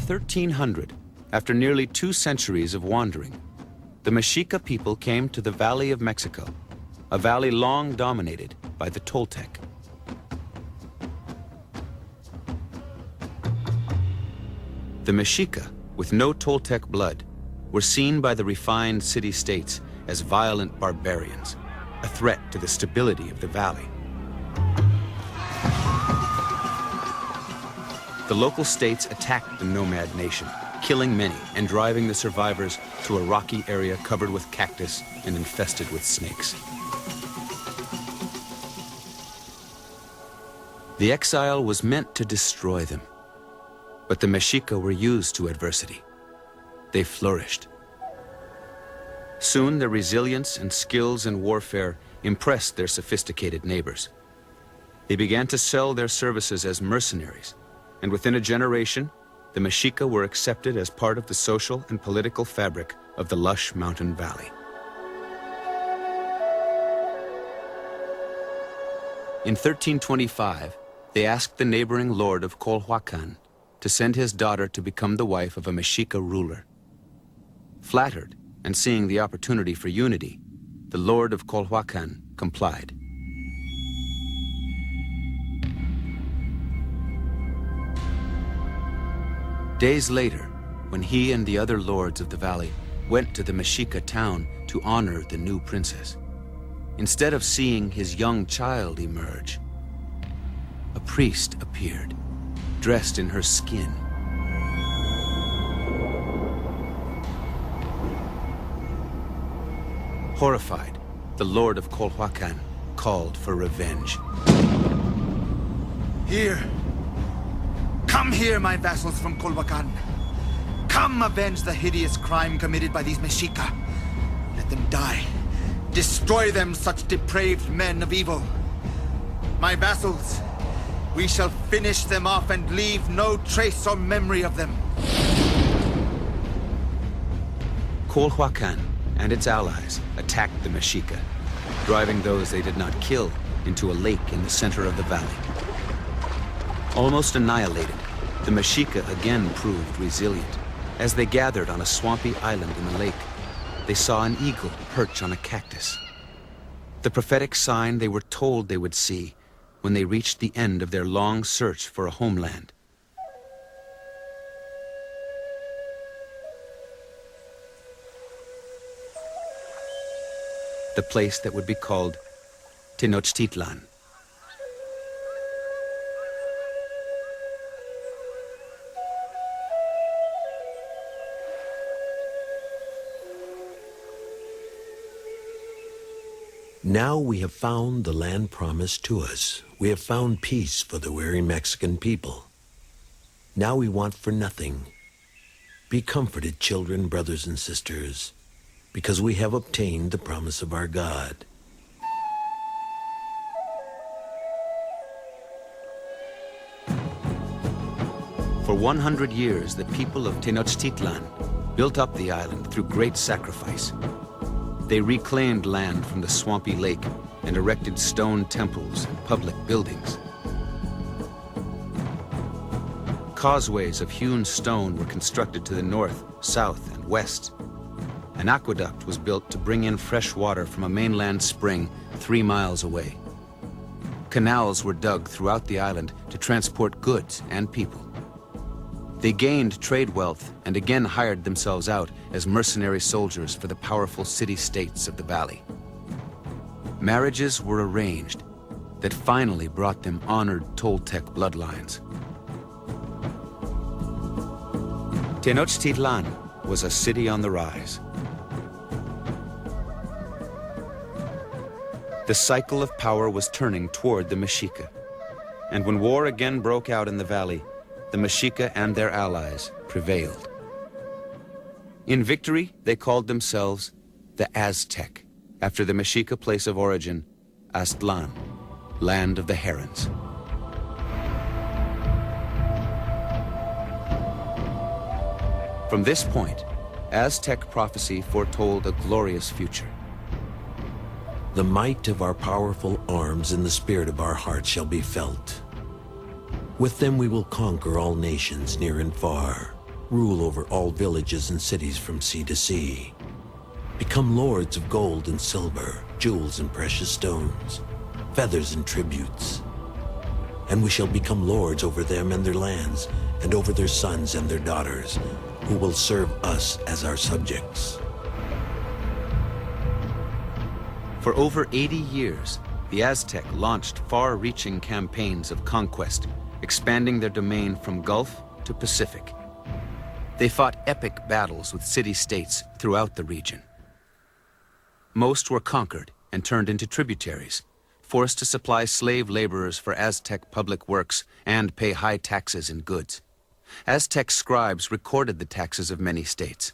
1300, after nearly 2 centuries of wandering, the Mexica people came to the Valley of Mexico, a valley long dominated by the Toltec. The Mexica, with no Toltec blood, were seen by the refined city-states as violent barbarians, a threat to the stability of the valley. The local states attacked the nomad nation, killing many and driving the survivors to a rocky area covered with cactus and infested with snakes. The exile was meant to destroy them, but the Mexica were used to adversity. They flourished. Soon their resilience and skills in warfare impressed their sophisticated neighbors. They began to sell their services as mercenaries, and within a generation, the Mexica were accepted as part of the social and political fabric of the lush mountain valley. In 1325, they asked the neighboring lord of Colhuacan to send his daughter to become the wife of a Mexica ruler. Flattered and seeing the opportunity for unity, the lord of Colhuacan complied. Days later, when he and the other lords of the valley went to the Mexica town to honor the new princess, instead of seeing his young child emerge, a priest appeared, dressed in her skin. Horrified, the lord of Colhuacan called for revenge. Here! Come here, my vassals from Colhuacan. Come avenge the hideous crime committed by these Mexica. Let them die. Destroy them, such depraved men of evil. My vassals, we shall finish them off and leave no trace or memory of them. Colhuacan and its allies attacked the Mexica, driving those they did not kill into a lake in the center of the valley. Almost annihilated, the Mexica again proved resilient. As they gathered on a swampy island in the lake, they saw an eagle perch on a cactus, the prophetic sign they were told they would see when they reached the end of their long search for a homeland. The place that would be called Tenochtitlan. Now we have found the land promised to us. We have found peace for the weary Mexican people. Now we want for nothing. Be comforted, children, brothers and sisters, because we have obtained the promise of our God. For 100 years, the people of Tenochtitlan built up the island through great sacrifice. They reclaimed land from the swampy lake and erected stone temples and public buildings. Causeways of hewn stone were constructed to the north, south, and west. An aqueduct was built to bring in fresh water from a mainland spring 3 miles away. Canals were dug throughout the island to transport goods and people. They gained trade wealth and again hired themselves out as mercenary soldiers for the powerful city-states of the valley. Marriages were arranged that finally brought them honored Toltec bloodlines. Tenochtitlan was a city on the rise. The cycle of power was turning toward the Mexica, and when war again broke out in the valley, the Mexica and their allies prevailed. In victory, they called themselves the Aztec, after the Mexica place of origin, Aztlan, land of the herons. From this point, Aztec prophecy foretold a glorious future. The might of our powerful arms and the spirit of our hearts shall be felt. With them we will conquer all nations near and far. Rule over all villages and cities from sea to sea. Become lords of gold and silver, jewels and precious stones, feathers and tributes. And we shall become lords over them and their lands, and over their sons and their daughters, who will serve us as our subjects. For over 80 years, the Aztec launched far-reaching campaigns of conquest, expanding their domain from Gulf to Pacific. They fought epic battles with city-states throughout the region. Most were conquered and turned into tributaries, forced to supply slave laborers for Aztec public works and pay high taxes and goods. Aztec scribes recorded the taxes of many states.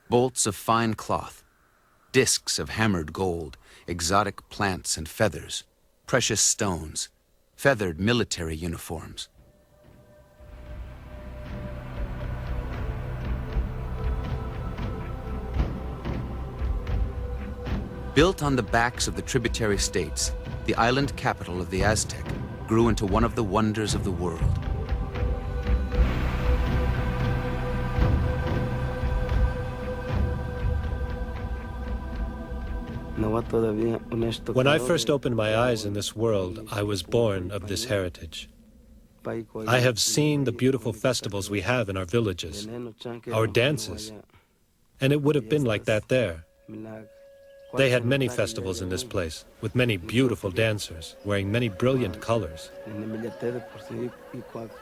Bolts of fine cloth, discs of hammered gold, exotic plants and feathers, precious stones, feathered military uniforms. Built on the backs of the tributary states, the island capital of the Aztec grew into one of the wonders of the world. When I first opened my eyes in this world, I was born of this heritage. I have seen the beautiful festivals we have in our villages, our dances, and it would have been like that there. They had many festivals in this place, with many beautiful dancers, wearing many brilliant colors.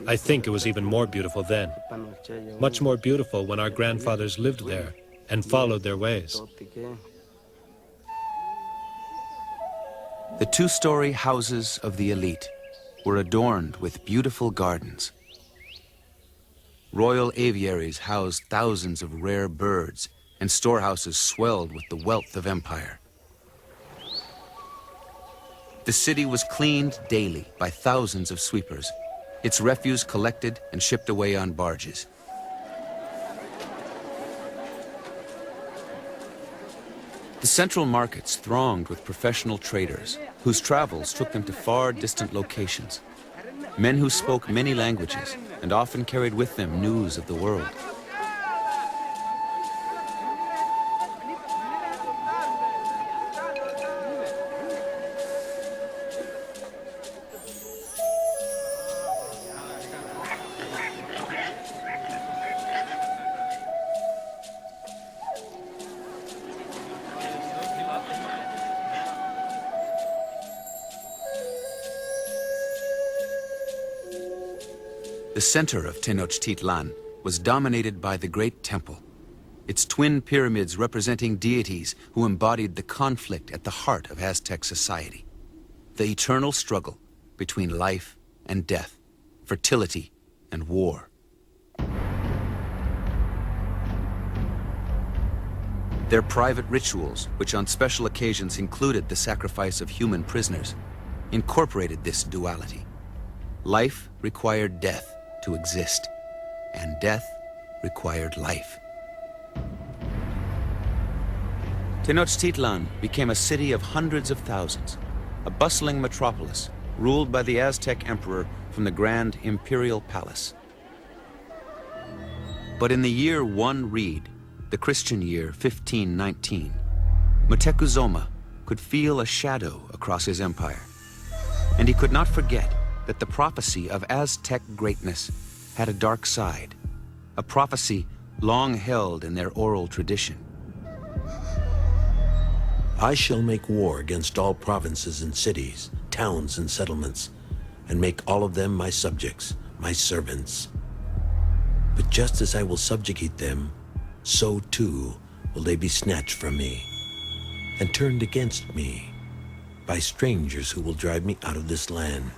I think it was even more beautiful then, much more beautiful when our grandfathers lived there and followed their ways. The two-story houses of the elite were adorned with beautiful gardens. Royal aviaries housed thousands of rare birds, and storehouses swelled with the wealth of empire. The city was cleaned daily by thousands of sweepers, its refuse collected and shipped away on barges. The central markets thronged with professional traders, whose travels took them to far distant locations. Men who spoke many languages and often carried with them news of the world. The center of Tenochtitlan was dominated by the Great Temple, its twin pyramids representing deities who embodied the conflict at the heart of Aztec society, the eternal struggle between life and death, fertility and war. Their private rituals, which on special occasions included the sacrifice of human prisoners, incorporated this duality. Life required death to exist, and death required life. Tenochtitlan became a city of hundreds of thousands, a bustling metropolis ruled by the Aztec emperor from the grand imperial palace. But in the year 1 Reed, the Christian year 1519, Moctezuma could feel a shadow across his empire, and he could not forget that the prophecy of Aztec greatness had a dark side, a prophecy long held in their oral tradition. I shall make war against all provinces and cities, towns and settlements, and make all of them my subjects, my servants. But just as I will subjugate them, so too will they be snatched from me and turned against me by strangers who will drive me out of this land.